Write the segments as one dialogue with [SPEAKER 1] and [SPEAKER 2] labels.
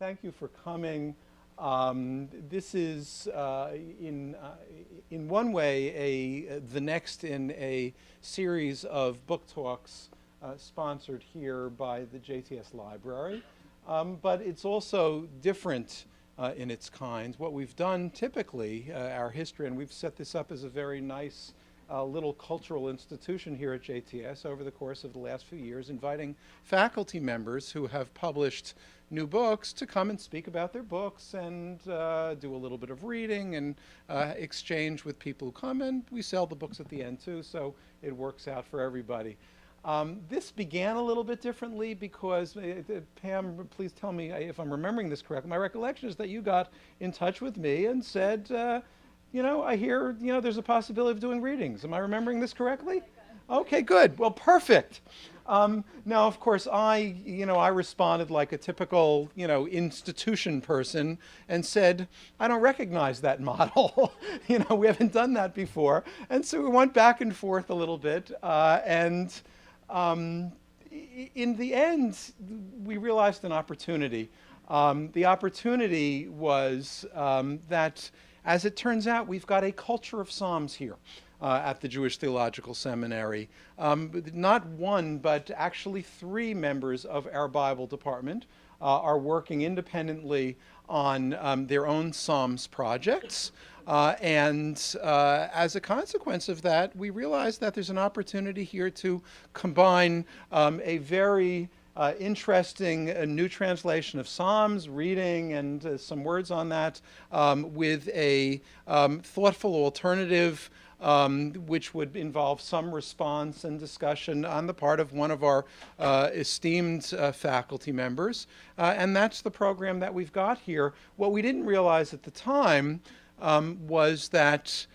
[SPEAKER 1] Thank you for coming. This is, in one way, the next in a series of book talks sponsored here by the JTS Library. But it's also different in its kind. What we've done typically, our history, and we've set this up as a very nice little cultural institution here at JTS over the course of the last few years, inviting faculty members who have published new books to come and speak about their books and do a little bit of reading and exchange with people who come, and we sell the books at the end too, so it works out for everybody. This began a little bit differently because, Pam, please tell me if I'm remembering this correctly. My recollection is that you got in touch with me and said, I hear, there's a possibility of doing readings. Am I remembering this correctly? Okay, good. Well, perfect. Now, of course, I responded like a typical, institution person and said, I don't recognize that model. We haven't done that before. And so we went back and forth a little bit. And in the end, we realized an opportunity. The opportunity was that, as it turns out, we've got a culture of Psalms here at the Jewish Theological Seminary. Not one, but actually three members of our Bible department are working independently on their own Psalms projects. And as a consequence of that, we realized that there's an opportunity here to combine a very interesting new translation of Psalms, reading and some words on that, with a thoughtful alternative which would involve some response and discussion on the part of one of our esteemed faculty members. And that's the program that we've got here. What we didn't realize at the time was that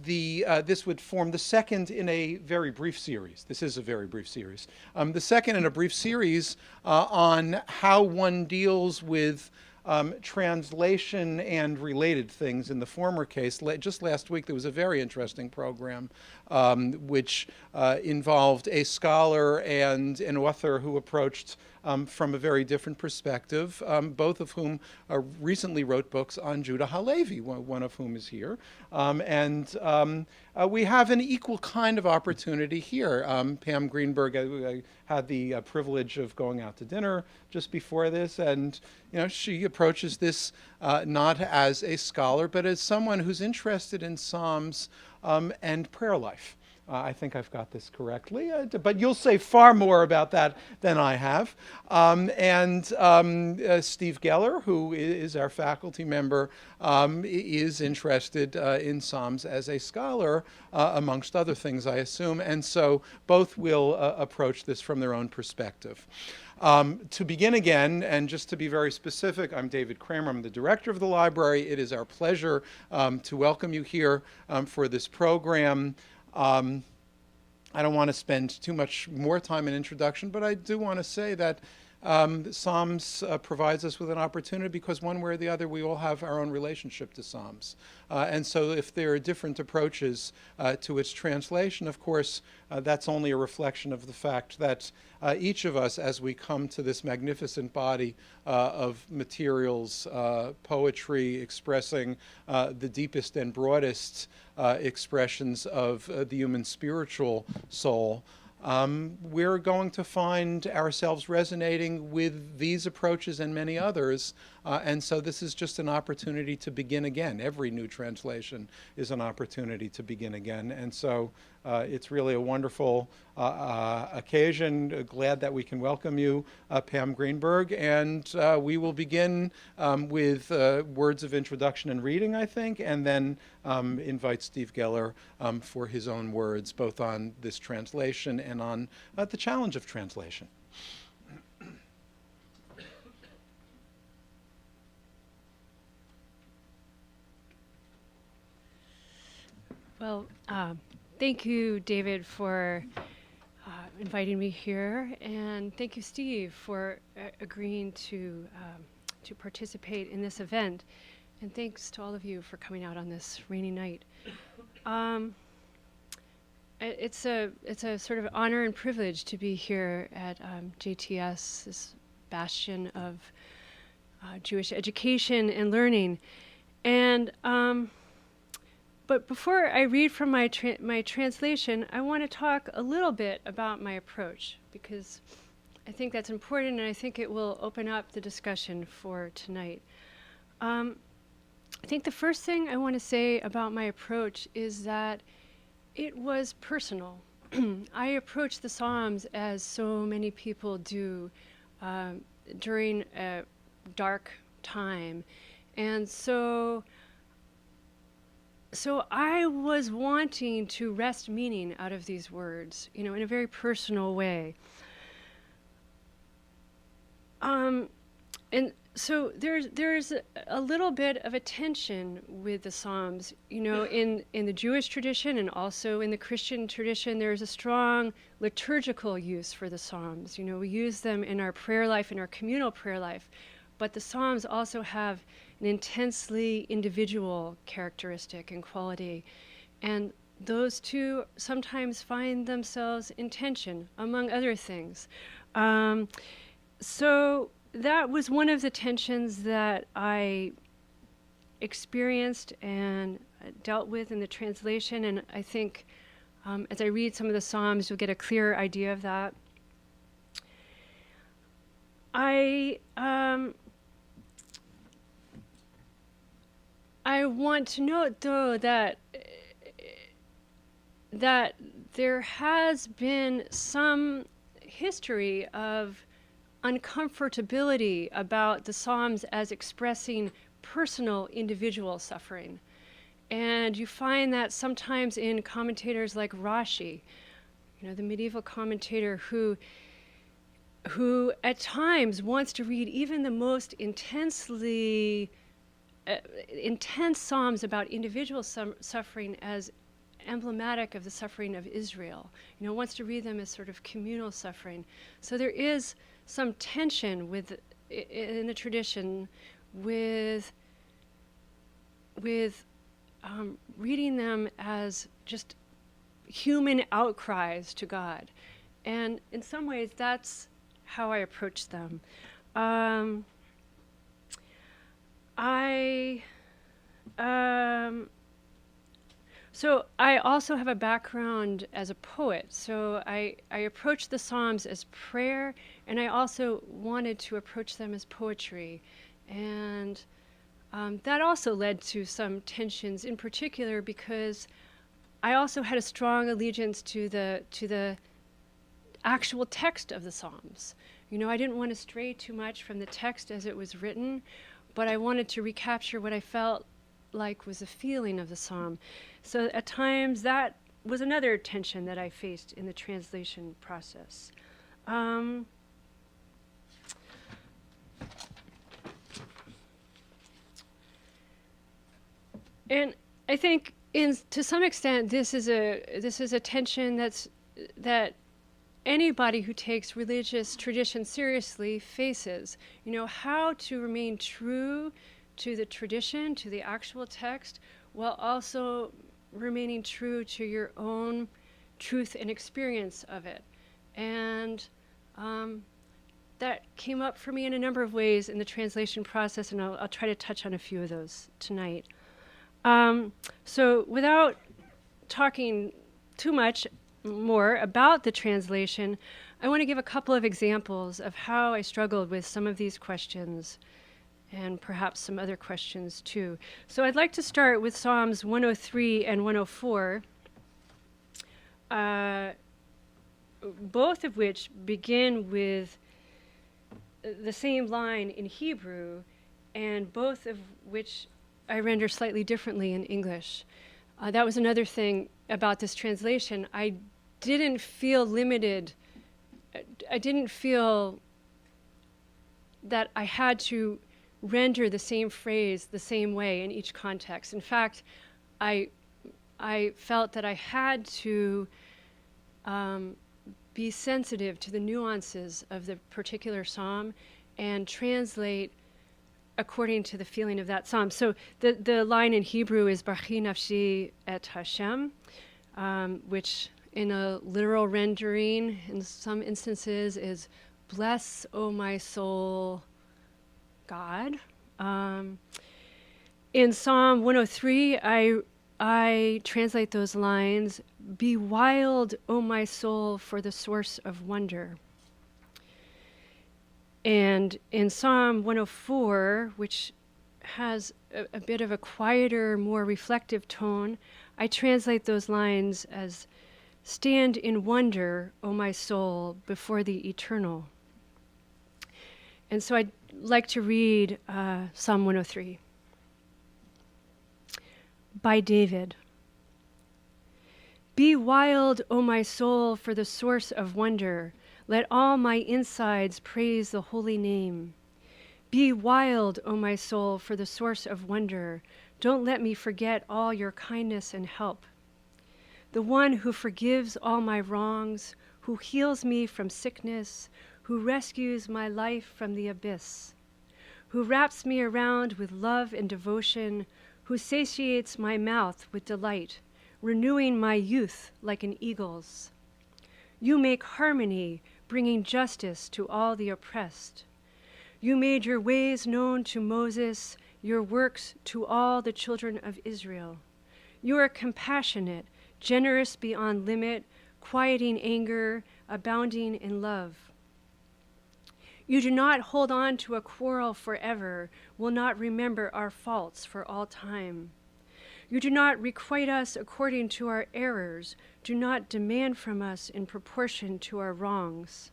[SPEAKER 1] this would form the second in a very brief series. This is a very brief series. The second in a brief series on how one deals with translation and related things. In the former case, just last week there was a very interesting program which involved a scholar and an author who approached from a very different perspective, both of whom recently wrote books on Judah Halevi, one of whom is here. And we have an equal kind of opportunity here. Pam Greenberg, I had the privilege of going out to dinner just before this, and she approaches this not as a scholar, but as someone who's interested in Psalms and prayer life. I think I've got this correctly, but you'll say far more about that than I have. And Steve Geller, who is our faculty member, is interested in Psalms as a scholar, amongst other things, I assume. And so both will approach this from their own perspective. To begin again, and just to be very specific, I'm David Kramer. I'm the director of the library. It is our pleasure to welcome you here for this program. I don't want to spend too much more time in introduction, but I do want to say that Psalms provides us with an opportunity because one way or the other we all have our own relationship to Psalms. And so if there are different approaches to its translation, of course, that's only a reflection of the fact that each of us, as we come to this magnificent body of materials, poetry expressing the deepest and broadest expressions of the human spiritual soul, we're going to find ourselves resonating with these approaches and many others. And so this is just an opportunity to begin again. Every new translation is an opportunity to begin again. And so it's really a wonderful occasion. Glad that we can welcome you, Pam Greenberg. And we will begin with words of introduction and reading, I think, and then invite Steve Geller for his own words, both on this translation and on the challenge of translation.
[SPEAKER 2] Well, thank you, David, for inviting me here, and thank you, Steve, for agreeing to participate in this event, and thanks to all of you for coming out on this rainy night. It's a sort of honor and privilege to be here at JTS, this bastion of Jewish education and learning. And but before I read from my translation, I want to talk a little bit about my approach, because I think that's important, and I think it will open up the discussion for tonight. I think the first thing I want to say about my approach is that it was personal. I approach the Psalms as so many people do during a dark time. And so I was wanting to wrest meaning out of these words, in a very personal way. And so there's a little bit of a tension with the Psalms, in the Jewish tradition and also in the Christian tradition. There's a strong liturgical use for the Psalms. We use them in our prayer life, in our communal prayer life, but the Psalms also have an intensely individual characteristic and quality, and those two sometimes find themselves in tension, among other things. So that was one of the tensions that I experienced and dealt with in the translation, and I think as I read some of the Psalms, you'll get a clearer idea of that. I want to note, though, that there has been some history of uncomfortability about the Psalms as expressing personal, individual suffering. And you find that sometimes in commentators like Rashi, the medieval commentator who at times wants to read even the most intense Psalms about individual suffering as emblematic of the suffering of Israel. Wants to read them as sort of communal suffering. So there is some tension in the tradition with reading them as just human outcries to God. And in some ways, that's how I approach them. So I also have a background as a poet. So I approach the Psalms as prayer, and I also wanted to approach them as poetry. And that also led to some tensions, in particular because I also had a strong allegiance to the actual text of the Psalms. I didn't want to stray too much from the text as it was written, but I wanted to recapture what I felt like was a feeling of the Psalm. So at times that was another tension that I faced in the translation process. And I think to some extent this is a tension that anybody who takes religious tradition seriously faces. How to remain true to the tradition, to the actual text, while also remaining true to your own truth and experience of it. And that came up for me in a number of ways in the translation process, and I'll try to touch on a few of those tonight. So without talking too much more about the translation, I want to give a couple of examples of how I struggled with some of these questions and perhaps some other questions too. So I'd like to start with Psalms 103 and 104, both of which begin with the same line in Hebrew, and both of which I render slightly differently in English. That was another thing about this translation. I didn't feel limited. I didn't feel that I had to render the same phrase the same way in each context. In fact, I felt that I had to be sensitive to the nuances of the particular psalm and translate according to the feeling of that psalm. So the line in Hebrew is Barchi nafshi et Hashem, which in a literal rendering in some instances is bless, O my soul, God. In Psalm 103, I translate those lines, "Be wild, O my soul, for the source of wonder." And in Psalm 104, which has a bit of a quieter, more reflective tone, I translate those lines as, "Stand in wonder, O my soul, before the eternal." And so I'd like to read Psalm 103 by David. "Be wild, O my soul, for the source of wonder. Let all my insides praise the holy name. Be wild, O my soul, for the source of wonder. Don't let me forget all your kindness and help. The one who forgives all my wrongs, who heals me from sickness, who rescues my life from the abyss, who wraps me around with love and devotion, who satiates my mouth with delight, renewing my youth like an eagle's. You make harmony, bringing justice to all the oppressed. You made your ways known to Moses, your works to all the children of Israel. You are compassionate, generous beyond limit, quieting anger, abounding in love. You do not hold on to a quarrel forever, will not remember our faults for all time. You do not requite us according to our errors, do not demand from us in proportion to our wrongs.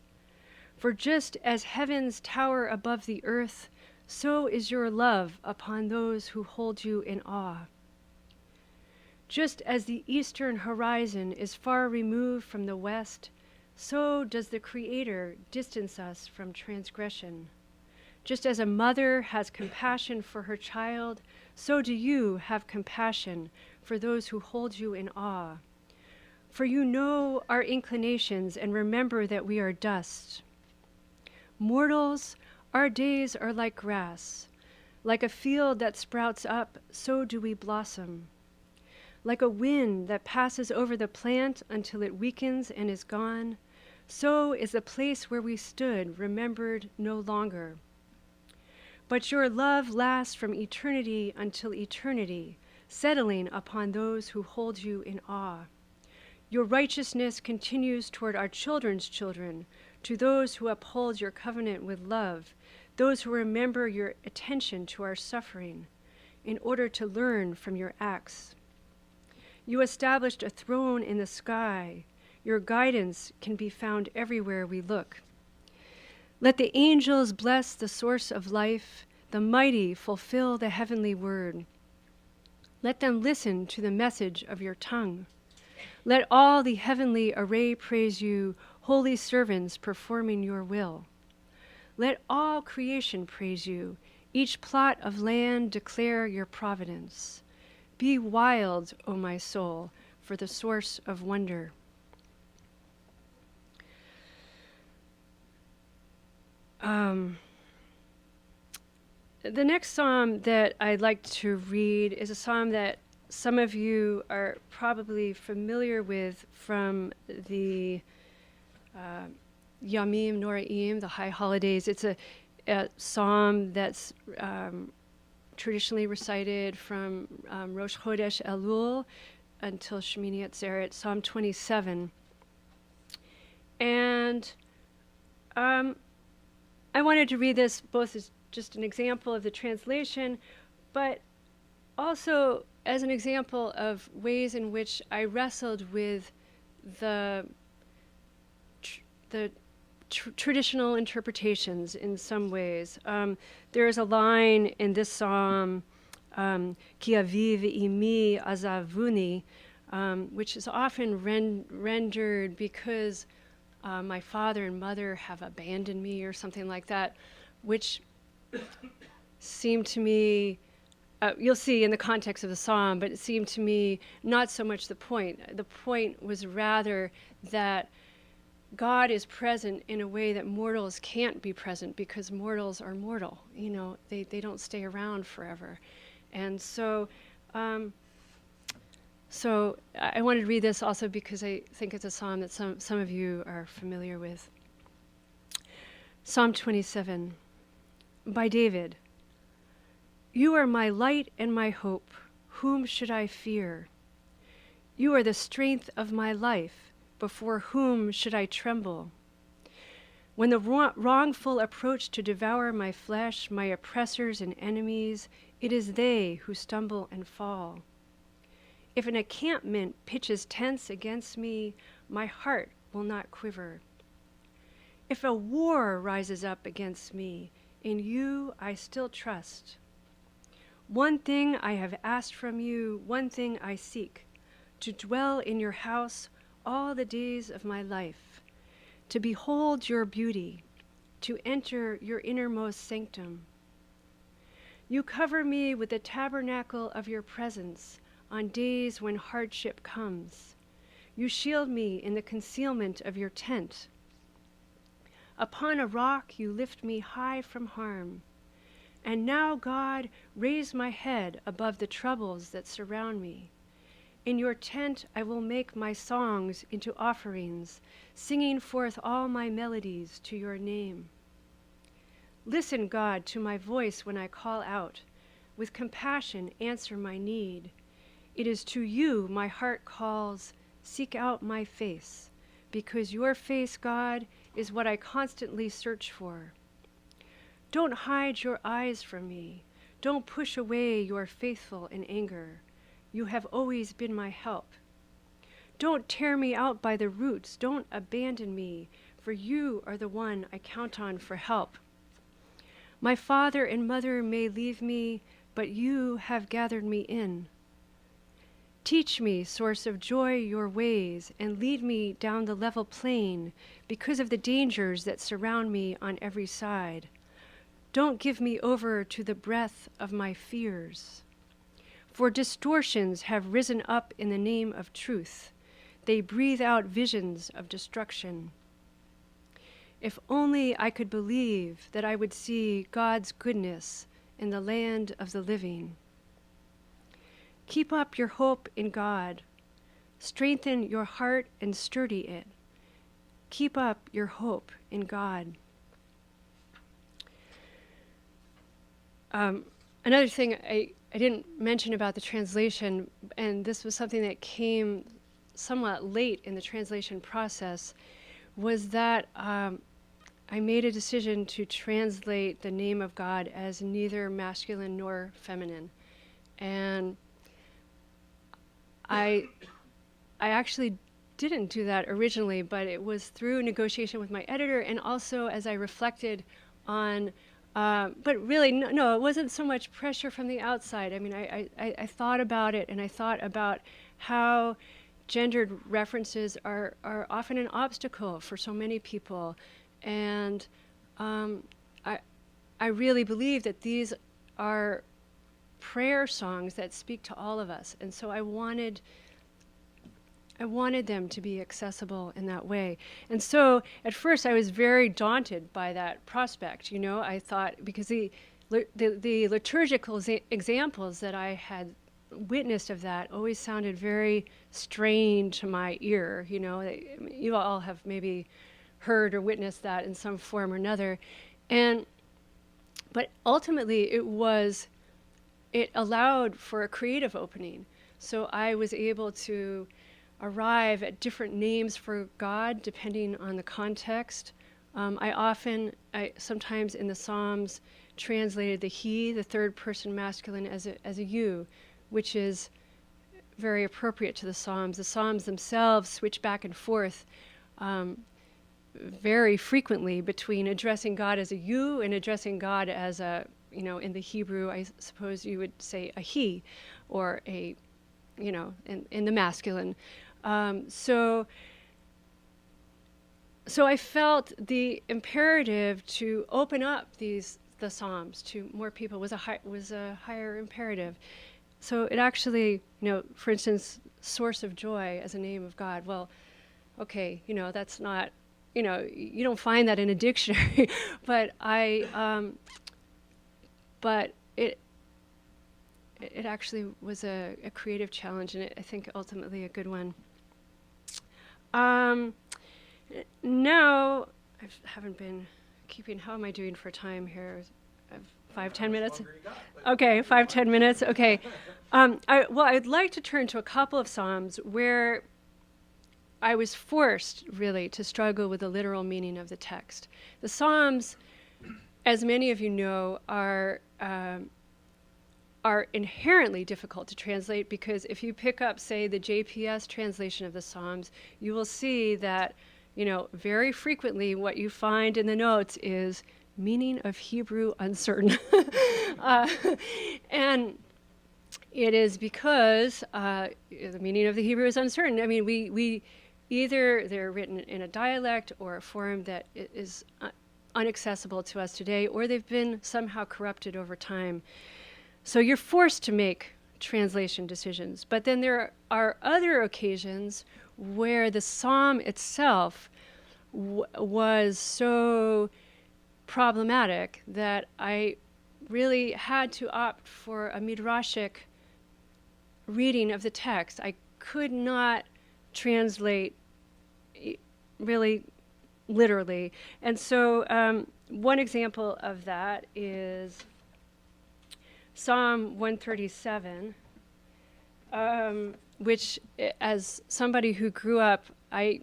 [SPEAKER 2] For just as heavens tower above the earth, so is your love upon those who hold you in awe. Just as the eastern horizon is far removed from the west, so does the Creator distance us from transgression. Just as a mother has compassion for her child, so do you have compassion for those who hold you in awe. For you know our inclinations and remember that we are dust. Mortals, our days are like grass. Like a field that sprouts up, so do we blossom. Like a wind that passes over the plant until it weakens and is gone, so is the place where we stood remembered no longer. But your love lasts from eternity until eternity, settling upon those who hold you in awe. Your righteousness continues toward our children's children, to those who uphold your covenant with love, those who remember your attention to our suffering, in order to learn from your acts. You established a throne in the sky. Your guidance can be found everywhere we look. Let the angels bless the source of life, the mighty fulfill the heavenly word. Let them listen to the message of your tongue. Let all the heavenly array praise you, holy servants performing your will. Let all creation praise you, each plot of land declare your providence. Be wild, O my soul, for the source of wonder. The next psalm that I'd like to read is a psalm that some of you are probably familiar with from the Yamim Noraim, the high holidays. It's a psalm that's traditionally recited from Rosh Chodesh Elul until Shemini Atzeret, Psalm 27. And I wanted to read this both as just an example of the translation, but also as an example of ways in which I wrestled with the traditional interpretations in some ways. There is a line in this psalm, Ki aviv imi azavuni, which is often rendered because my father and mother have abandoned me or something like that, which seemed to me, you'll see in the context of the psalm, but it seemed to me not so much the point. The point was rather that God is present in a way that mortals can't be present because mortals are mortal. You know, they don't stay around forever. And so I wanted to read this also because I think it's a psalm that some of you are familiar with. Psalm 27 by David. You are my light and my hope. Whom should I fear? You are the strength of my life. Before whom should I tremble? When the wrongful approach to devour my flesh, my oppressors and enemies, it is they who stumble and fall. If an encampment pitches tents against me, my heart will not quiver. If a war rises up against me, in you I still trust. One thing I have asked from you, one thing I seek, to dwell in your house all the days of my life, to behold your beauty, to enter your innermost sanctum. You cover me with the tabernacle of your presence on days when hardship comes. You shield me in the concealment of your tent. Upon a rock you lift me high from harm. And now, God, raise my head above the troubles that surround me. In your tent I will make my songs into offerings, singing forth all my melodies to your name. Listen, God, to my voice when I call out. With compassion answer my need. It is to you my heart calls, seek out my face, because your face, God, is what I constantly search for. Don't hide your eyes from me. Don't push away your faithful in anger. You have always been my help. Don't tear me out by the roots. Don't abandon me, for you are the one I count on for help. My father and mother may leave me, but you have gathered me in. Teach me, source of joy, your ways, and lead me down the level plain because of the dangers that surround me on every side. Don't give me over to the breath of my fears. For distortions have risen up in the name of truth. They breathe out visions of destruction. If only I could believe that I would see God's goodness in the land of the living. Keep up your hope in God. Strengthen your heart and sturdy it. Keep up your hope in God. Another thing I didn't mention about the translation, and this was something that came somewhat late in the translation process, was that I made a decision to translate the name of God as neither masculine nor feminine. And I actually didn't do that originally, but it was through negotiation with my editor and also as I reflected on but really, no, it wasn't so much pressure from the outside. I mean, I thought about it, and I thought about how gendered references are often an obstacle for so many people. And I really believe that these are prayer songs that speak to all of us. And so I wanted them to be accessible in that way. And so at first I was very daunted by that prospect. You know, I thought, because the liturgical examples that I had witnessed of that always sounded very strange to my ear. You know, you all have maybe heard or witnessed that in some form or another. But ultimately it allowed for a creative opening. So I was able to arrive at different names for God depending on the context. I sometimes in the Psalms translated the he, the third person masculine, as a you, which is very appropriate to the Psalms. The Psalms themselves switch back and forth very frequently between addressing God as a you and addressing God as a, you know, in the Hebrew, I suppose you would say a he, or a, you know, in the masculine. So I felt the imperative to open up the Psalms to more people was a higher imperative. So it actually, you know, for instance, source of joy as a name of God. Well, okay, you know, that's not, you know, you don't find that in a dictionary, but it actually was a creative challenge, and I think ultimately a good one. Now, I haven't been keeping, how am I doing for time here? I've 5-10 minutes?
[SPEAKER 1] Longer you got, but-
[SPEAKER 2] Okay, 5-10 minutes. Okay. I'd like to turn to a couple of Psalms where I was forced, really, to struggle with the literal meaning of the text. The Psalms, as many of you know, are inherently difficult to translate, because if you pick up, say, the JPS translation of the Psalms, you will see that, very frequently what you find in the notes is meaning of Hebrew uncertain. And it is because the meaning of the Hebrew is uncertain. I mean, we either they're written in a dialect or a form that is inaccessible to us today, or they've been somehow corrupted over time. So you're forced to make translation decisions. But then there are other occasions where the psalm itself was so problematic that I really had to opt for a midrashic reading of the text. I could not translate really literally. And so one example of that is Psalm 137, which, as somebody who grew up, I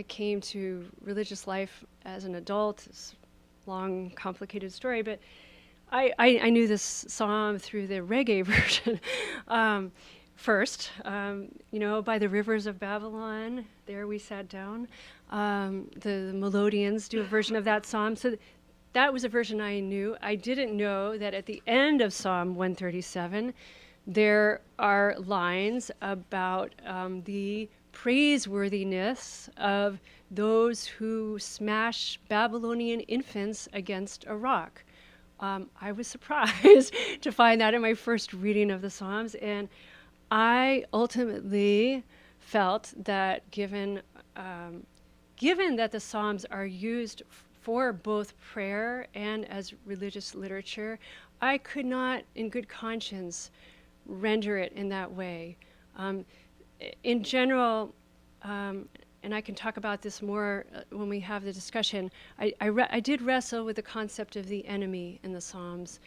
[SPEAKER 2] came to religious life as an adult. It's a long, complicated story, but I knew this psalm through the reggae version first. By the rivers of Babylon, there we sat down. The Melodians do a version of that psalm. So that was a version I knew. I didn't know that at the end of Psalm 137, there are lines about the praiseworthiness of those who smash Babylonian infants against a rock. I was surprised to find that in my first reading of the Psalms, and I ultimately felt that given that the Psalms are used for both prayer and as religious literature, I could not, in good conscience, render it in that way. In general, and I can talk about this more when we have the discussion, I did wrestle with the concept of the enemy in the Psalms,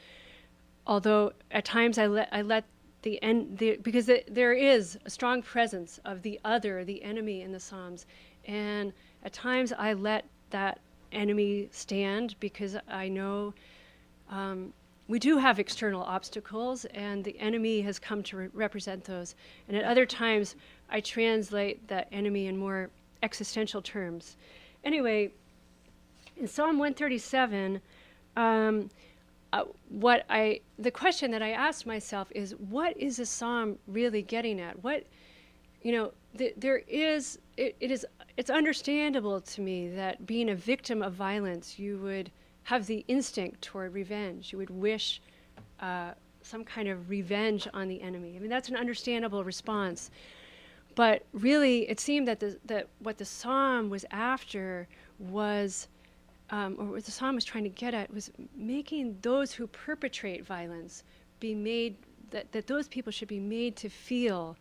[SPEAKER 2] although at times I let because there is a strong presence of the other, the enemy in the Psalms, and at times I let that enemy stand because I know we do have external obstacles, and the enemy has come to represent those. And at other times, I translate that enemy in more existential terms. Anyway, in Psalm 137, the question that I asked myself is, what is this psalm really getting at? It's understandable to me that being a victim of violence, you would have the instinct toward revenge. You would wish some kind of revenge on the enemy. I mean, that's an understandable response. But really, it seemed that what the psalm was after was, or what the psalm was trying to get at, was making those who perpetrate violence be made, that those people should be made to feel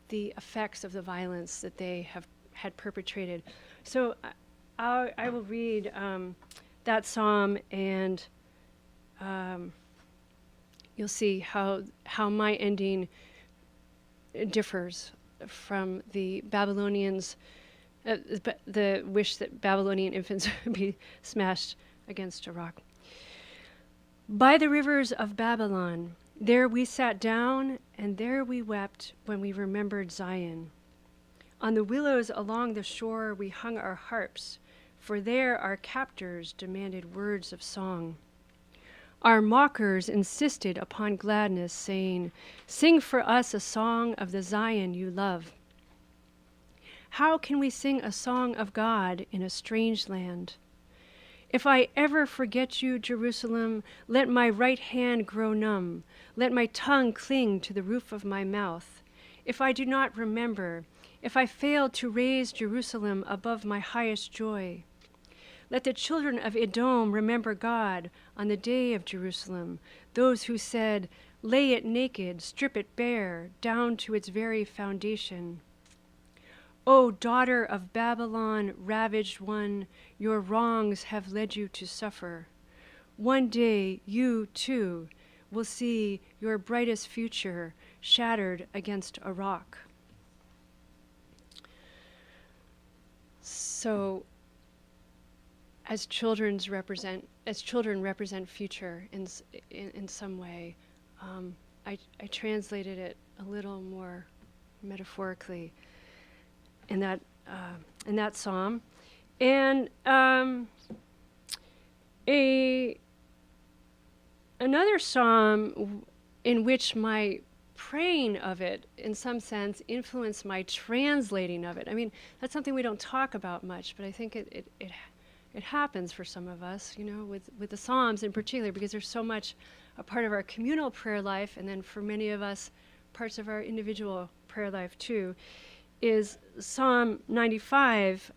[SPEAKER 2] the effects of the violence that they had perpetrated. So I will read that psalm, and you'll see how my ending differs from the Babylonians, the wish that Babylonian infants be smashed against a rock. By the rivers of Babylon, there we sat down, and there we wept when we remembered Zion. On the willows along the shore we hung our harps, for there our captors demanded words of song. Our mockers insisted upon gladness, saying, "Sing for us a song of the Zion you love." How can we sing a song of God in a strange land? If I ever forget you, Jerusalem, let my right hand grow numb, let my tongue cling to the roof of my mouth. If I do not remember, if I fail to raise Jerusalem above my highest joy, let the children of Edom remember God on the day of Jerusalem, those who said, "Lay it naked, strip it bare, down to its very foundation." O daughter of Babylon, ravaged one, your wrongs have led you to suffer. One day you, too, will see your brightest future shattered against a rock. So, as children represent future in some way, I translated it a little more metaphorically in that psalm, and another psalm in which my praying of it, in some sense, influenced my translating of it. I mean, that's something we don't talk about much, but I think it happens for some of us, with the Psalms in particular, because there's so much a part of our communal prayer life, and then for many of us, parts of our individual prayer life too, is Psalm 95,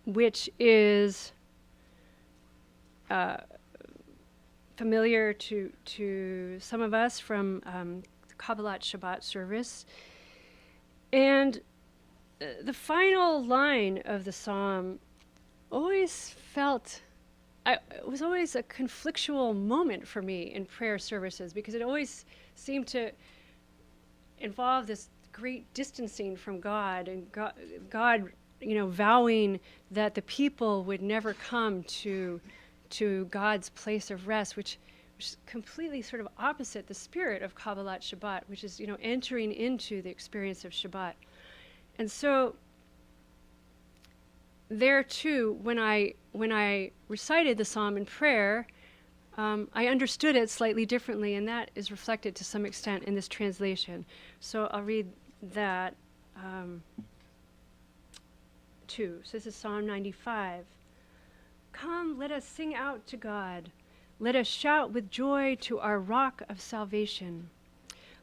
[SPEAKER 2] which is familiar to some of us from the Kabbalat Shabbat service. And the final line of the psalm always it was always a conflictual moment for me in prayer services, because it always seemed to involve this great distancing from God, and God vowing that the people would never come to God's place of rest, which is completely sort of opposite the spirit of Kabbalat Shabbat, which is entering into the experience of Shabbat. And so there too, when I recited the psalm in prayer, I understood it slightly differently, and that is reflected to some extent in this translation. So I'll read that too. So this is Psalm 95. Come, let us sing out to God. Let us shout with joy to our rock of salvation.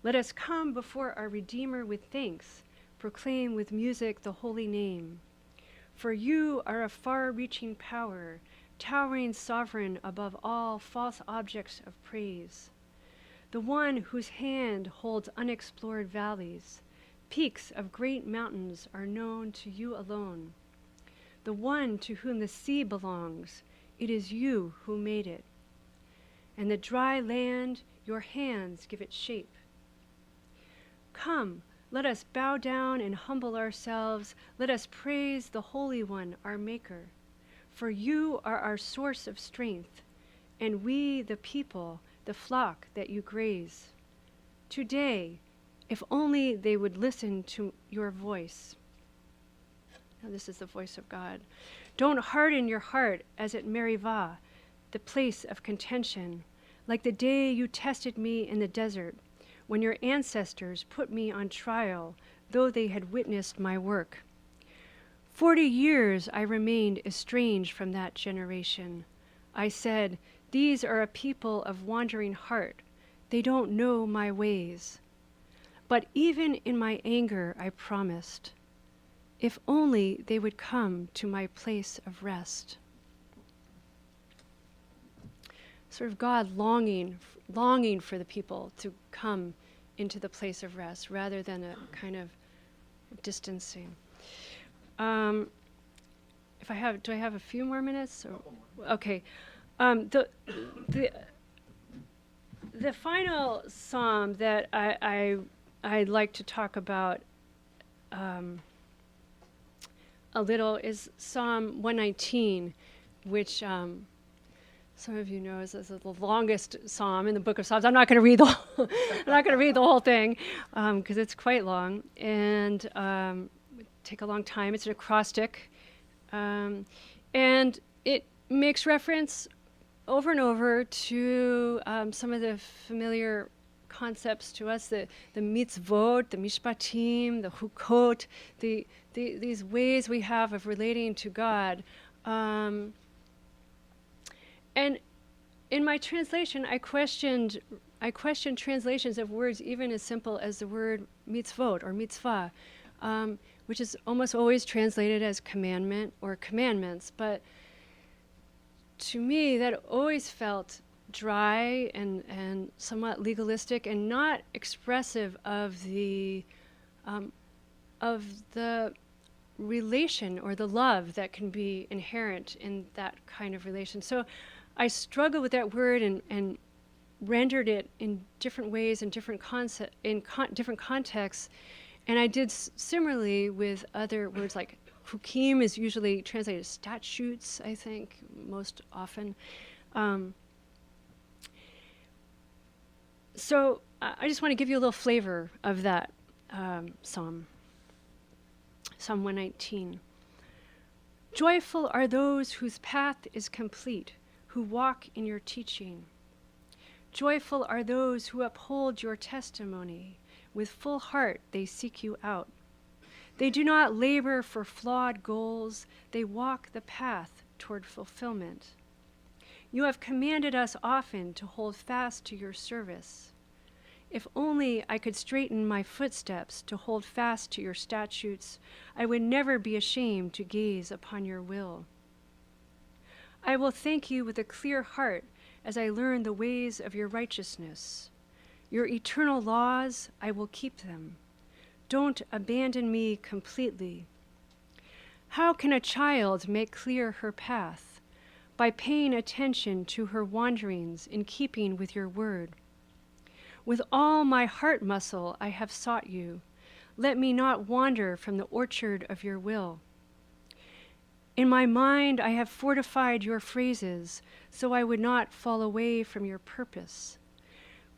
[SPEAKER 2] Let us come before our Redeemer with thanks, proclaim with music the holy name. For you are a far-reaching power, towering sovereign above all false objects of praise. The one whose hand holds unexplored valleys, peaks of great mountains are known to you alone. The one to whom the sea belongs, it is you who made it. And the dry land, your hands give it shape. Come, let us bow down and humble ourselves. Let us praise the Holy One, our Maker. For you are our source of strength, and we, the people, the flock that you graze. Today, if only they would listen to your voice. Now, this is the voice of God. Don't harden your heart as at Meribah, the place of contention, like the day you tested me in the desert, when your ancestors put me on trial, though they had witnessed my work. 40 years I remained estranged from that generation. I said, these are a people of wandering heart. They don't know my ways. But even in my anger I promised, if only they would come to my place of rest. Sort of God longing for the people to come into the place of rest, rather than a kind of distancing. Do I have a few more minutes? Okay. The final psalm that I'd like to talk about a little is Psalm 119, which some of you know is the longest psalm in the book of Psalms. I'm not going to read the whole thing because it's quite long and take a long time. It's an acrostic, and it makes reference over and over to some of the familiar concepts to us, the mitzvot, the mishpatim, the hukot, these ways we have of relating to God. And in my translation, I questioned translations of words even as simple as the word mitzvot or mitzvah, which is almost always translated as commandment or commandments. But to me, that always felt dry and somewhat legalistic and not expressive of the relation or the love that can be inherent in that kind of relation. So I struggled with that word and rendered it in different ways in different different contexts. And I did similarly with other words, like hukim is usually translated as statutes, I think, most often. So I just want to give you a little flavor of that psalm. Psalm 119. Joyful are those whose path is complete, who walk in your teaching. Joyful are those who uphold your testimony. With full heart they seek you out. They do not labor for flawed goals. They walk the path toward fulfillment. You have commanded us often to hold fast to your service. If only I could straighten my footsteps to hold fast to your statutes, I would never be ashamed to gaze upon your will. I will thank you with a clear heart as I learn the ways of your righteousness. Your eternal laws, I will keep them. Don't abandon me completely. How can a child make clear her path? By paying attention to her wanderings in keeping with your word. With all my heart muscle I have sought you. Let me not wander from the orchard of your will. In my mind I have fortified your phrases, so I would not fall away from your purpose.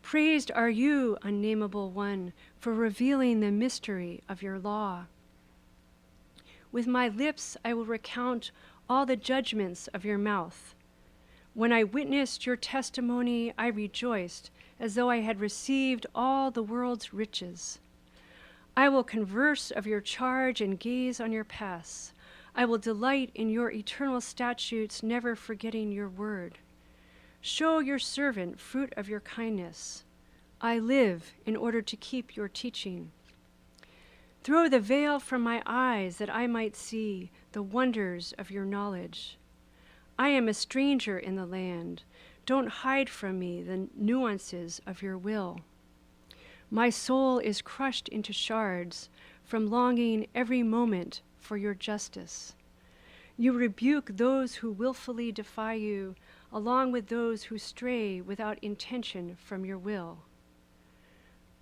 [SPEAKER 2] Praised are you, unnameable one, for revealing the mystery of your law. With my lips I will recount all the judgments of your mouth. When I witnessed your testimony, I rejoiced, as though I had received all the world's riches. I will converse of your charge and gaze on your paths. I will delight in your eternal statutes, never forgetting your word. Show your servant fruit of your kindness. I live in order to keep your teaching. Throw the veil from my eyes that I might see the wonders of your knowledge. I am a stranger in the land. Don't hide from me the nuances of your will. My soul is crushed into shards from longing every moment for your justice. You rebuke those who willfully defy you, along with those who stray without intention from your will.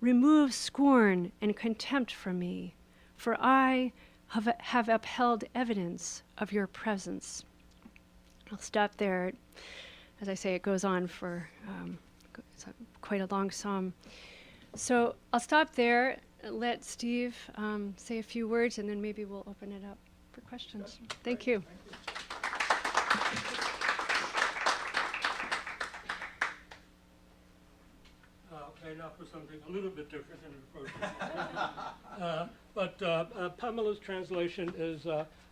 [SPEAKER 2] Remove scorn and contempt from me, for I have upheld evidence of your presence. I'll stop there. As I say, it goes on for it's quite a long psalm. So I'll stop there, let Steve say a few words, and then maybe we'll open it up for questions. Thank you.
[SPEAKER 3] Okay, now for something a little bit different than appropriate. But Pamela's translation is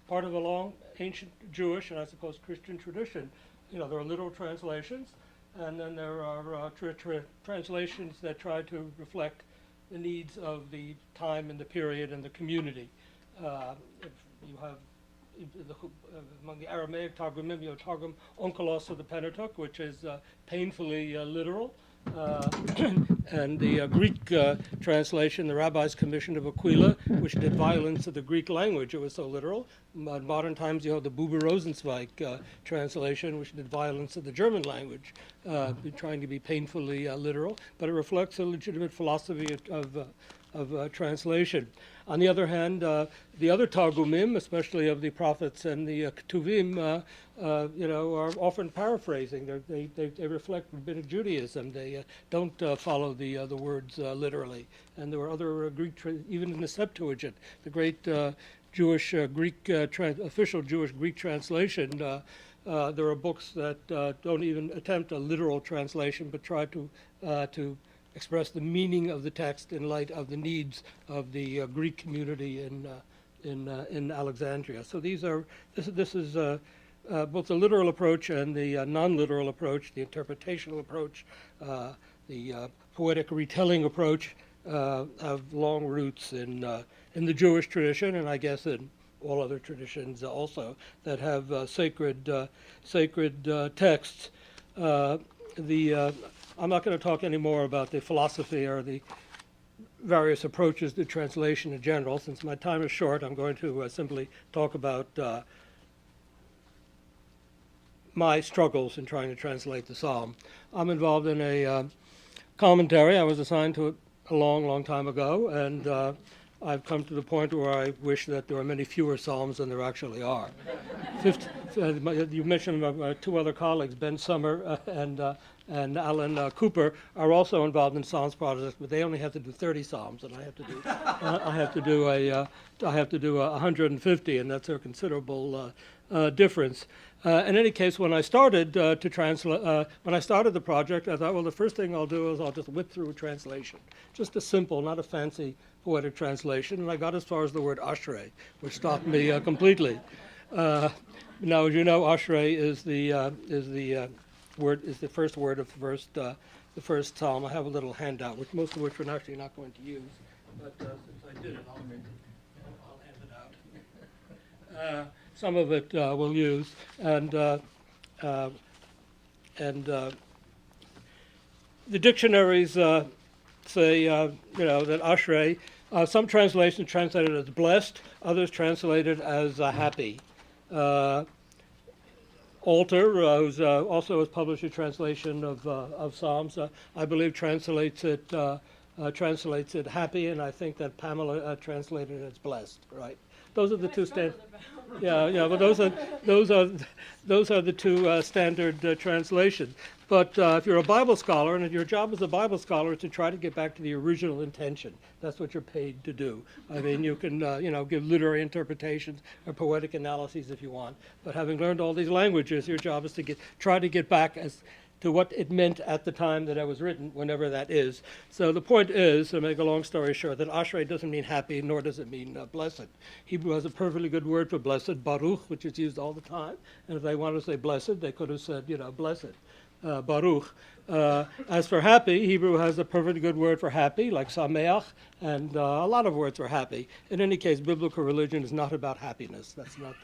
[SPEAKER 3] part of a long ancient Jewish and I suppose Christian tradition. You know, there are literal translations, and then there are translations that try to reflect the needs of the time and the period and the community. If you have among the Aramaic Targumim, you have Targum Onkelos of the Pentateuch, which is painfully literal. And the Greek translation, the Rabbi's Commission of Aquila, which did violence to the Greek language. It was so literal. In modern times, you have the Buber Rosenzweig translation, which did violence to the German language, trying to be painfully literal. But it reflects a legitimate philosophy of translation. On the other hand, the other Targumim, especially of the prophets and the Ketuvim, are often paraphrasing. They reflect rabbinic Judaism. They don't follow the words literally. And there were other Greek, even in the Septuagint, the great Jewish Greek official Jewish Greek translation. There are books that don't even attempt a literal translation, but try to express the meaning of the text in light of the needs of the Greek community in Alexandria. So this is both the literal approach and the non-literal approach, the interpretational approach, the poetic retelling approach have long roots in the Jewish tradition, and I guess in all other traditions also that have sacred texts. I'm not going to talk anymore about the philosophy or the various approaches to translation in general. Since my time is short, I'm going to simply talk about my struggles in trying to translate the Psalm. I'm involved in a commentary. I was assigned to it a long, long time ago, and I've come to the point where I wish that there were many fewer Psalms than there actually are. You mentioned my two other colleagues, Ben Summer and Alan Cooper, are also involved in Psalms projects, but they only have to do 30 Psalms, and I have to do 150, and that's a considerable difference. In any case, when I started when I started the project, I thought, well, the first thing I'll do is I'll just whip through a translation, just a simple, not a fancy poetic translation, and I got as far as the word ashrei, which stopped me completely. Now, as you know, ashrei is the first word of the first psalm. I have a little handout, most of which we're actually not going to use, but since I did it, I'll hand it out. Some of it we'll use, and the dictionaries say that ashrei. Some translations translate it as blessed, others translate it as happy. Alter, who's also has published a translation of Psalms, I believe translates it happy, and I think that Pamela translated it as blessed. Right? Those are the two standard. Yeah, but those are the two standard translations. But if you're a Bible scholar, and your job as a Bible scholar is to try to get back to the original intention, that's what you're paid to do. I mean, you can give literary interpretations or poetic analyses if you want. But having learned all these languages, your job is to try to get back as to what it meant at the time that it was written, whenever that is. So the point is, to make a long story short, that ashrei doesn't mean happy, nor does it mean blessed. Hebrew has a perfectly good word for blessed, baruch, which is used all the time. And if they wanted to say blessed, they could have said, blessed, baruch. As for happy, Hebrew has a perfectly good word for happy, like sameach, and a lot of words for happy. In any case, biblical religion is not about happiness. That's not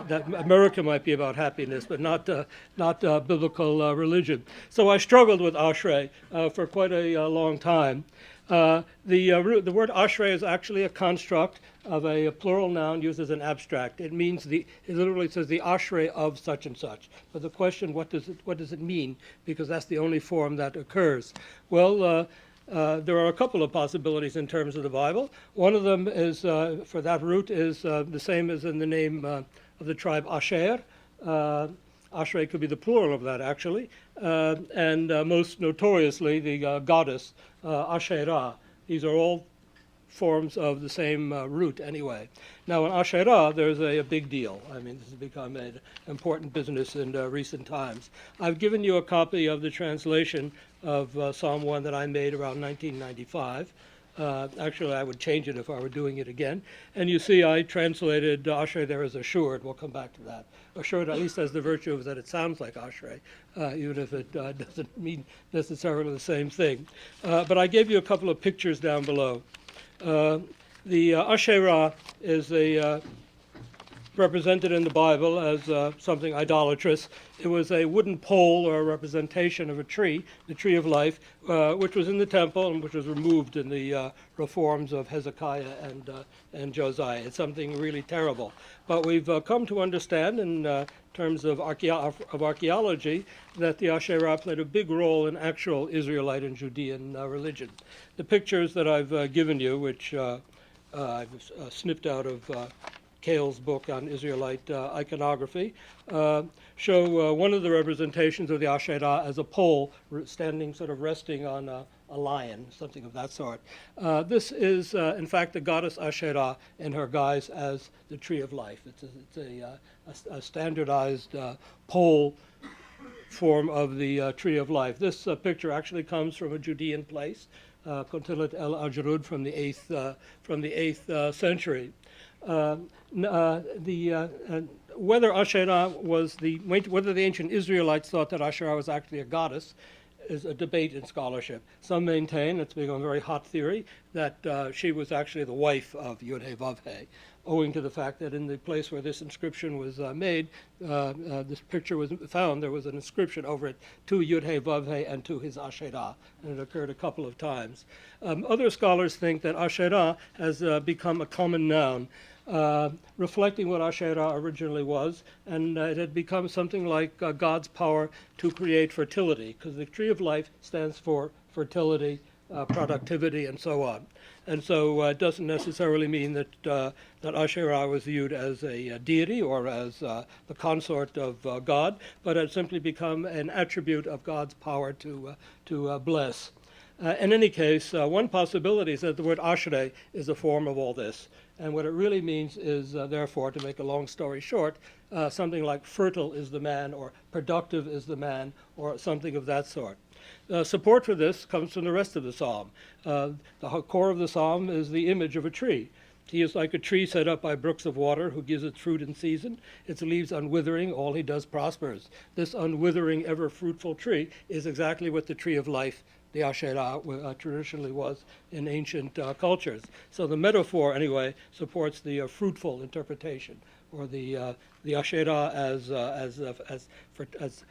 [SPEAKER 3] that America might be about happiness, but not biblical religion. So I struggled with ashrei for quite a long time. The word ashrei is actually a construct of a plural noun used as an abstract. It literally says the ashrei of such and such. But the question, what does it mean? Because that's the only form that occurs. Well, there are a couple of possibilities in terms of the Bible. One of them is, for that root, is the same as in the name of the tribe Asher. Ashrei could be the plural of that, actually. And most notoriously, the goddess Asherah. These are all forms of the same root anyway. Now in Asherah, there's a big deal. I mean, this has become an important business in recent times. I've given you a copy of the translation of Psalm 1 that I made around 1995. Actually, I would change it if I were doing it again. And you see I translated ashrei there as assured. We'll come back to that. Assured at least has the virtue of that it sounds like ashrei, even if it doesn't mean necessarily the same thing. But I gave you a couple of pictures down below. The Asherah is represented in the Bible as something idolatrous. It was a wooden pole or a representation of a tree, the tree of life, which was in the temple and which was removed in the reforms of Hezekiah and Josiah. It's something really terrible. But we've come to understand in terms of archaeology that the Asherah played a big role in actual Israelite and Judean religion. The pictures that I've given you, which I've snipped out of Cale's book on Israelite iconography, show one of the representations of the Asherah as a pole standing, sort of resting on a lion, something of that sort. This is, in fact, the goddess Asherah in her guise as the tree of life. It's a standardized pole form of the tree of life. This picture actually comes from a Judean place, Kontilet El Ajrud, from the 8th century. Whether Asherah was whether the ancient Israelites thought that Asherah was actually a goddess is a debate in scholarship. Some maintain, it's become a very hot theory, that she was actually the wife of Yud-He-Vav-He, owing to the fact that in the place where this inscription was made, this picture was found, there was an inscription over it to Yud-He-Vav-He and to his Asherah, and it occurred a couple of times. Other scholars think that Asherah has become a common noun, reflecting what Asherah originally was, and it had become something like God's power to create fertility, because the tree of life stands for fertility, productivity, and so on. And so it doesn't necessarily mean that that Asherah was viewed as a deity or as the consort of God, but had simply become an attribute of God's power to bless. In any case, one possibility is that the word Ashrei is a form of all this. And what it really means is, therefore, to make a long story short, something like fertile is the man, or productive is the man, or something of that sort. Support for this comes from the rest of the psalm. The core of the psalm is the image of a tree. He is like a tree set up by brooks of water, who gives its fruit in season. Its leaves unwithering, all he does prospers. This unwithering, ever fruitful tree is exactly what the tree of life, the Asherah, traditionally was in ancient cultures. So the metaphor, anyway, supports the fruitful interpretation, or the Asherah as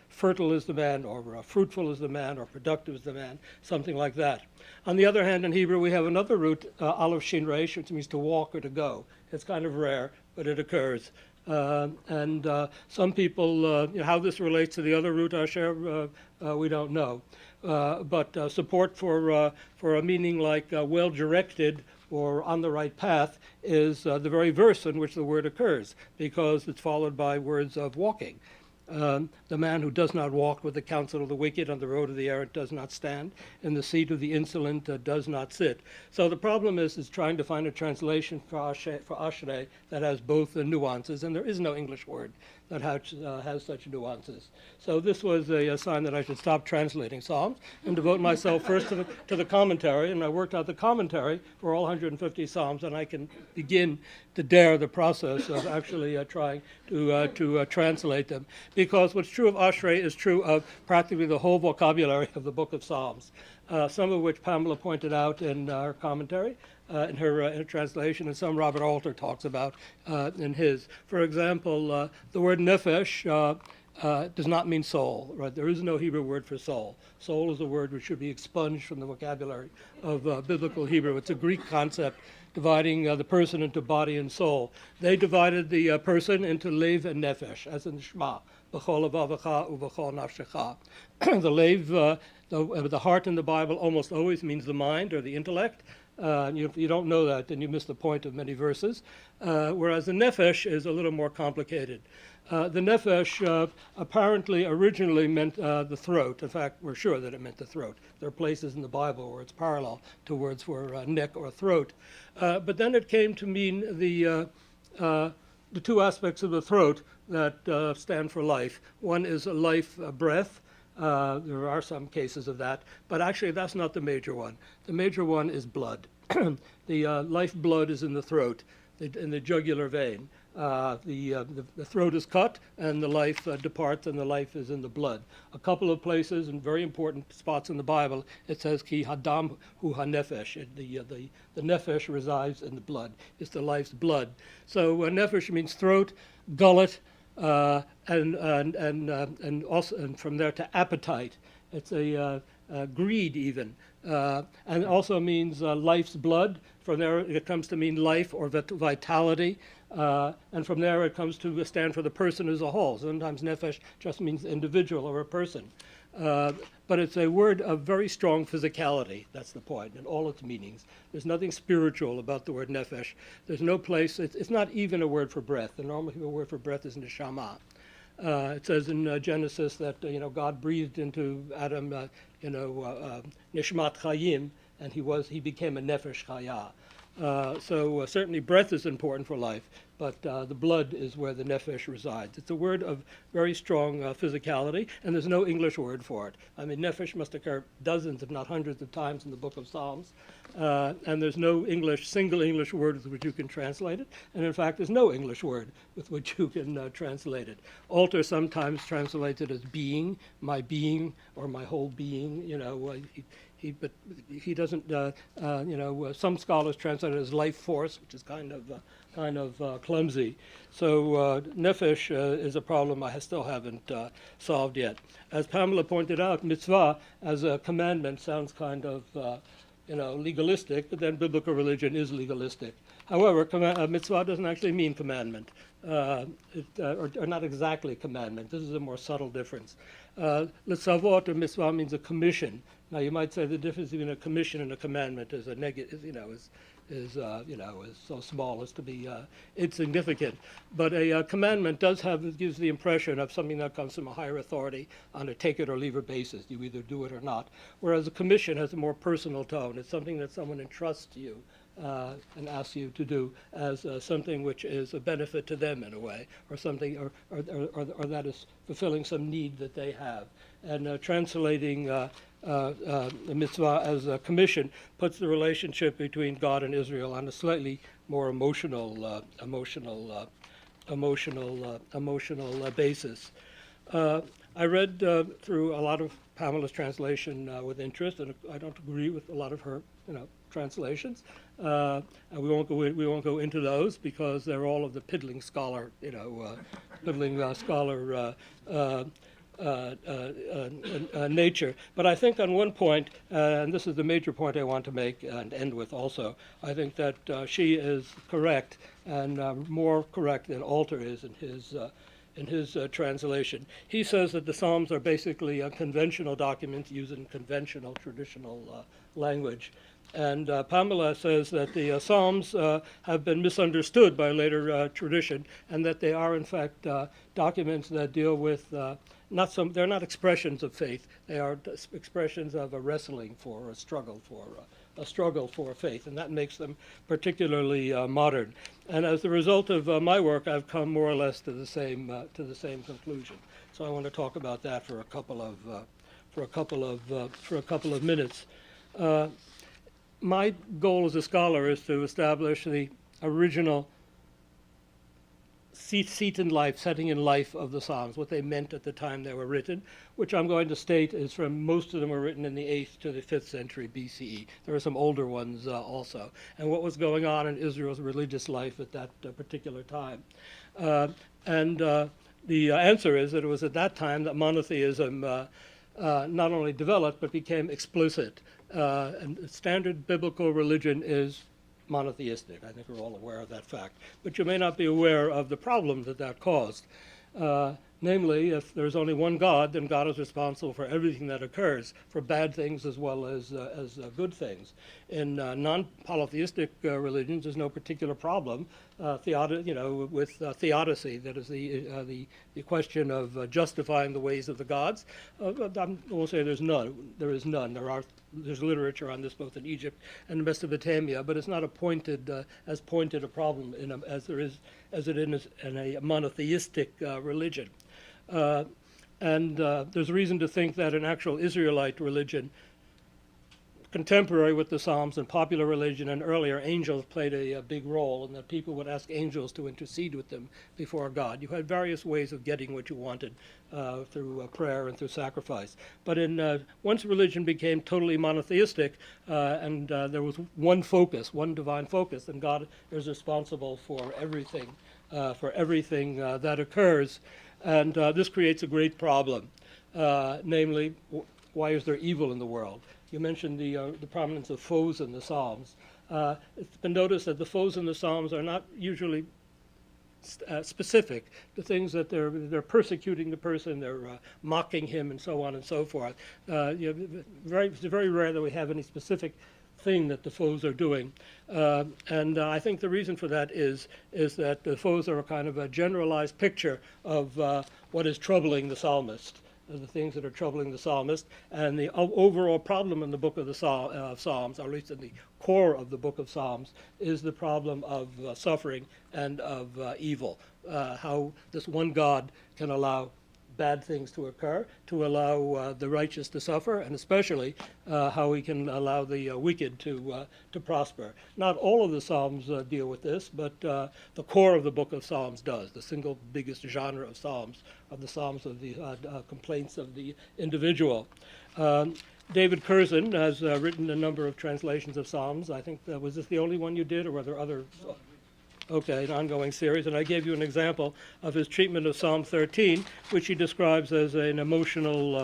[SPEAKER 3] fertile is the man, or fruitful is the man, or productive is the man, something like that. On the other hand, in Hebrew, we have another root, aleph shin resh, which means to walk or to go. It's kind of rare, but it occurs. And some people, how this relates to the other root, Asher, we don't know. But support for a meaning like well-directed or on the right path is the very verse in which the word occurs, because it's followed by words of walking. The man who does not walk with the counsel of the wicked, on the road of the errant does not stand, in the seat of the insolent does not sit. So the problem is trying to find a translation for Ashrei that has both the nuances, and there is no English word that has such nuances. So this was a sign that I should stop translating Psalms and devote myself first to the commentary, and I worked out the commentary for all 150 Psalms, and I can begin to dare the process of actually trying to translate them. Because what's true of Ashrei is true of practically the whole vocabulary of the book of Psalms, some of which Pamela pointed out in her commentary, in her translation, and some Robert Alter talks about in his. For example, the word nefesh does not mean soul, right? There is no Hebrew word for soul. Soul is a word which should be expunged from the vocabulary of biblical Hebrew. It's a Greek concept dividing the person into body and soul. They divided the person into lev and nefesh, as in Shema, b'chol levavecha u'b'chol nafshecha. The lev, the heart in the Bible almost always means the mind or the intellect. If you don't know that, then you miss the point of many verses. Whereas the nefesh is a little more complicated. The nefesh apparently originally meant the throat. In fact, we're sure that it meant the throat. There are places in the Bible where it's parallel to words for neck or throat. But then it came to mean the two aspects of the throat that stand for life. One is a life breath. There are some cases of that, but actually that's not the major one. The major one is blood. The lifeblood is in the throat, in the jugular vein. The throat is cut, and the life departs, and the life is in the blood. A couple of places, and very important spots in the Bible, it says ki hadam hu hanefesh. The nefesh resides in the blood. It's the life's blood. So nefesh means throat, gullet, and also, and from there to appetite. It's a greed even, and also means life's blood. From there it comes to mean life or vitality, and from there it comes to stand for the person as a whole. Sometimes nefesh just means individual or a person. But it's a word of very strong physicality. That's the point, in all its meanings. There's nothing spiritual about the word nefesh. There's no place, it's not even a word for breath. The normal Hebrew word for breath is neshama. It says in Genesis that God breathed into Adam nishmat chayim, and he became a nefesh chaya. So certainly breath is important for life, but the blood is where the nephesh resides. It's a word of very strong physicality, and there's no English word for it. I mean, nephesh must occur dozens, if not hundreds of times in the book of Psalms, and there's no single English word with which you can translate it, and in fact, there's no English word with which you can translate it. Alter sometimes translates it as being, my being, or my whole being, but he doesn't, some scholars translate it as life force, which is kind of clumsy. So nephesh is a problem I still haven't solved yet. As Pamela pointed out, mitzvah as a commandment sounds kind of, legalistic, but then biblical religion is legalistic. However, mitzvah doesn't actually mean commandment, or not exactly commandment. This is a more subtle difference. L'tzavot, or mitzvah, means a commission. Now, you might say the difference between a commission and a commandment is a negative, is so small as to be insignificant. But a commandment gives the impression of something that comes from a higher authority on a take it or leave it basis. You either do it or not. Whereas a commission has a more personal tone. It's something that someone entrusts to you and asks you to do as something which is a benefit to them in a way, or something, or that is fulfilling some need that they have. And translating the mitzvah as a commission puts the relationship between God and Israel on a slightly more emotional basis. I read through a lot of Pamela's translation with interest, and I don't agree with a lot of her, translations. And we won't go into those because they're all of the piddling scholar, nature. But I think on one point, and this is the major point I want to make and end with also, I think that she is correct, and more correct than Alter is in his translation. He says that the Psalms are basically a conventional document using conventional, traditional language. And Pamela says that the Psalms have been misunderstood by later tradition, and that they are in fact documents that deal with they're not expressions of faith. They are expressions of a wrestling for, a struggle for faith, and that makes them particularly modern. And as a result of my work, I've come more or less to the same conclusion. So I want to talk about that for a couple of minutes. My goal as a scholar is to establish the original setting in life of the Psalms, what they meant at the time they were written, which I'm going to state is from most of them were written in the 8th to the 5th century BCE. There are some older ones also. And what was going on in Israel's religious life at that particular time. The answer is that it was at that time that monotheism not only developed but became explicit. And standard biblical religion is monotheistic. I think we're all aware of that fact. But you may not be aware of the problem that caused. Namely, if there's only one God, then God is responsible for everything that occurs, for bad things as well as good things. In non-polytheistic religions, there's no particular problem with theodicy. That is the question of justifying the ways of the gods. I won't say there's none. There is none. There's literature on this both in Egypt and Mesopotamia, but it's not as pointed a problem as it is in a monotheistic religion. And there's reason to think that an actual Israelite religion, contemporary with the Psalms and popular religion and earlier, angels played a big role, and that people would ask angels to intercede with them before God. You had various ways of getting what you wanted through prayer and through sacrifice. But once religion became totally monotheistic and there was one divine focus, and God is responsible for everything that occurs. And this creates a great problem, namely, why is there evil in the world? You mentioned the prominence of foes in the Psalms. It's been noticed that the foes in the Psalms are not usually specific to things that they're persecuting the person, they're mocking him, and so on and so forth. It's very rare that we have any specific thing that the foes are doing. And I think the reason for that is that the foes are a kind of a generalized picture of what is troubling the psalmist. the things that are troubling the psalmist. And the overall problem in the book of the Psalms, or at least in the core of the book of Psalms, is the problem of suffering and of evil. How this one God can allow bad things to occur, to allow the righteous to suffer, and especially how he can allow the wicked to prosper. Not all of the Psalms deal with this, but the core of the book of Psalms does. The single biggest genre of Psalms, of the complaints of the individual. David Curzon has written a number of translations of Psalms. I think, was this the only one you did, or were there other? Okay, an ongoing series, and I gave you an example of his treatment of Psalm 13, which he describes as an emotional,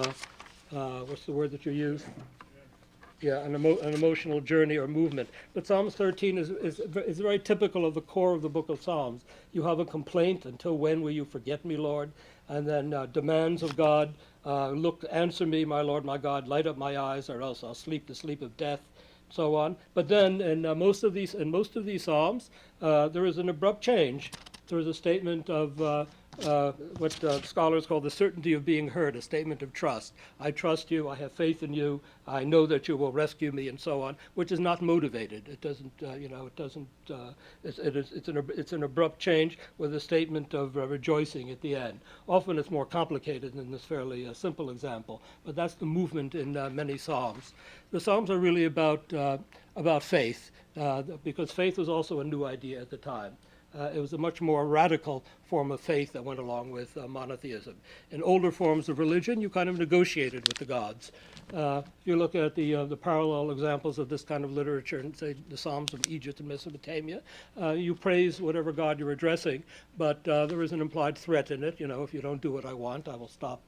[SPEAKER 3] what's the word that you use? Yeah, an emotional journey or movement. But Psalms 13 is very typical of the core of the book of Psalms. You have a complaint, until when will you forget me, Lord? And then demands of God, look, answer me, my Lord, my God, light up my eyes, or else I'll sleep the sleep of death. So on. But then in most of these Psalms, there is an abrupt change. There is a statement of what scholars call the certainty of being heard, a statement of trust. I trust you, I have faith in you, I know that you will rescue me, and so on, which is not motivated. It doesn't, it's an abrupt change with a statement of rejoicing at the end. Often it's more complicated than this fairly simple example, but that's the movement in many Psalms. The Psalms are really about faith, because faith was also a new idea at the time. It was a much more radical form of faith that went along with monotheism. In older forms of religion, you kind of negotiated with the gods. If you look at the parallel examples of this kind of literature, and say the Psalms of Egypt and Mesopotamia, you praise whatever god you're addressing, but there is an implied threat in it. You know, if you don't do what I want, I will stop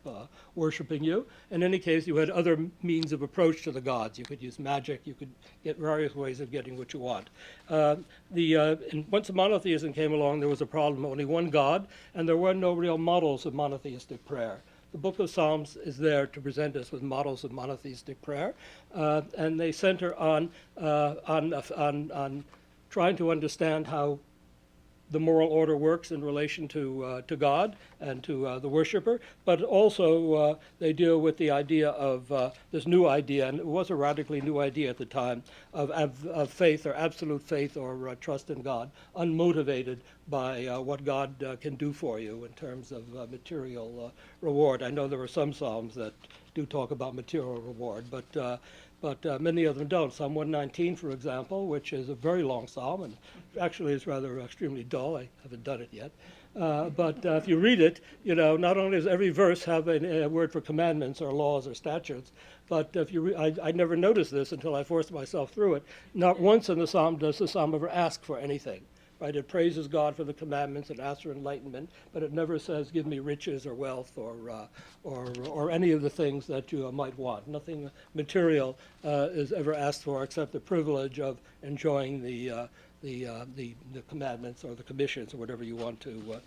[SPEAKER 3] worshiping you. In any case, you had other means of approach to the gods. You could use magic. You could get various ways of getting what you want. Once monotheism came along, there was a problem. Only one God, and there were no real models of monotheistic prayer. The book of Psalms is there to present us with models of monotheistic prayer, and they center on trying to understand how the moral order works in relation to God and to the worshiper, but also they deal with the idea of this new idea, and it was a radically new idea at the time, of faith, or absolute faith, or trust in God, unmotivated by what God can do for you in terms of material reward. I know there are some Psalms that do talk about material reward, but many of them don't. Psalm 119, for example, which is a very long psalm, and actually is rather extremely dull. I haven't done it yet. But if you read it, you know, not only does every verse have a word for commandments or laws or statutes, but if you I never noticed this until I forced myself through it. Not once in the psalm does the psalm ever ask for anything. Right? It praises God for the commandments and asks for enlightenment, but it never says, give me riches or wealth or any of the things that you might want. Nothing material is ever asked for except the privilege of enjoying the commandments or the commissions or whatever you want to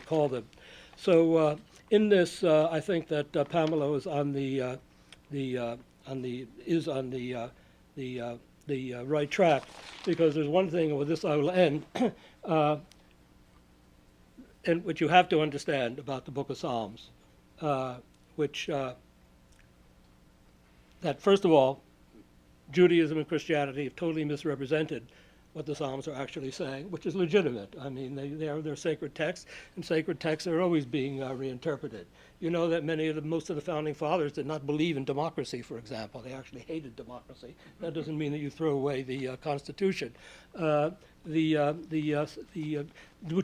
[SPEAKER 3] call them. So in this, I think that Pamela is on the right track, because there's one thing, and with this I will end, and which you have to understand about the book of Psalms, which that first of all, Judaism and Christianity have totally misrepresented what the Psalms are actually saying, which is legitimate. I mean, they're sacred texts, and sacred texts are always being reinterpreted. You know that most of the founding fathers did not believe in democracy, for example. They actually hated democracy. That doesn't mean that you throw away the Constitution.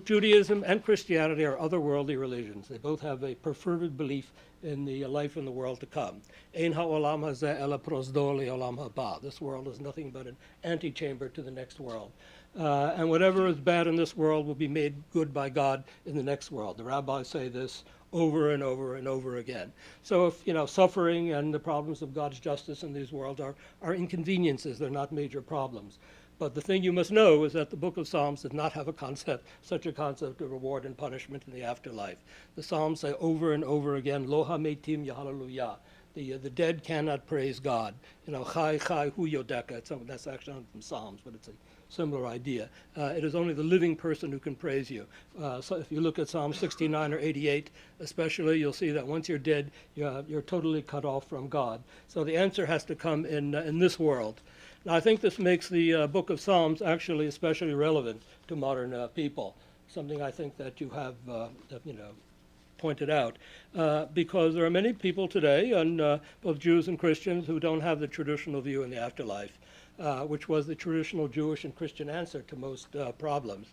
[SPEAKER 3] Judaism and Christianity are otherworldly religions. They both have a perfervid belief in the life in the world to come. Ein ha'olam hazeh ela prosdo le'olam haba. This world is nothing but an antechamber to the next world. And whatever is bad in this world will be made good by God in the next world. The rabbis say this over and over and over again. So if, you know, suffering and the problems of God's justice in these worlds are inconveniences, they're not major problems. But the thing you must know is that the book of Psalms does not have such a concept of reward and punishment in the afterlife. The Psalms say over and over again, Lo hametim hallelujah. the dead cannot praise God. You know, chai chai hu yodeka. That's actually not from Psalms, but it's a similar idea. It is only the living person who can praise you. So if you look at Psalm 69 or 88 especially, you'll see that once you're dead, you're totally cut off from God. So the answer has to come in this world. Now, I think this makes the book of Psalms actually especially relevant to modern people, something I think that you have pointed out, because there are many people today, and both Jews and Christians, who don't have the traditional view in the afterlife, which was the traditional Jewish and Christian answer to most problems.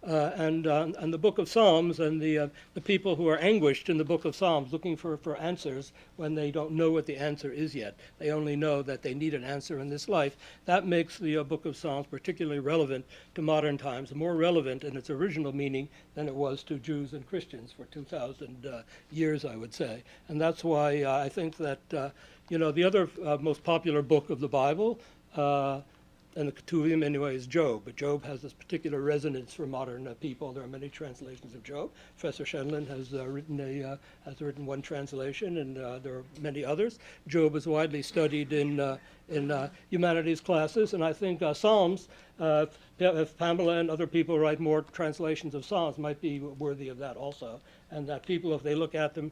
[SPEAKER 3] And the book of Psalms and the people who are anguished in the book of Psalms looking for answers when they don't know what the answer is yet. They only know that they need an answer in this life. That makes the book of Psalms particularly relevant to modern times, more relevant in its original meaning than it was to Jews and Christians for 2,000 years, I would say. And that's why I think that, the other most popular book of the Bible, and the Ketuvim anyway, is Job. But Job has this particular resonance for modern people. There are many translations of Job. Professor Shenlin has written one translation, and there are many others. Job is widely studied in humanities classes, and I think Psalms, if Pamela and other people write more translations of Psalms, might be worthy of that also. And that people, if they look at them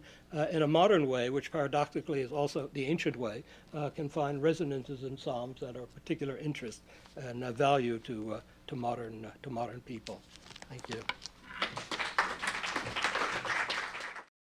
[SPEAKER 3] in a modern way, which paradoxically is also the ancient way, can find resonances in Psalms that are of particular interest and value to modern people. Thank you.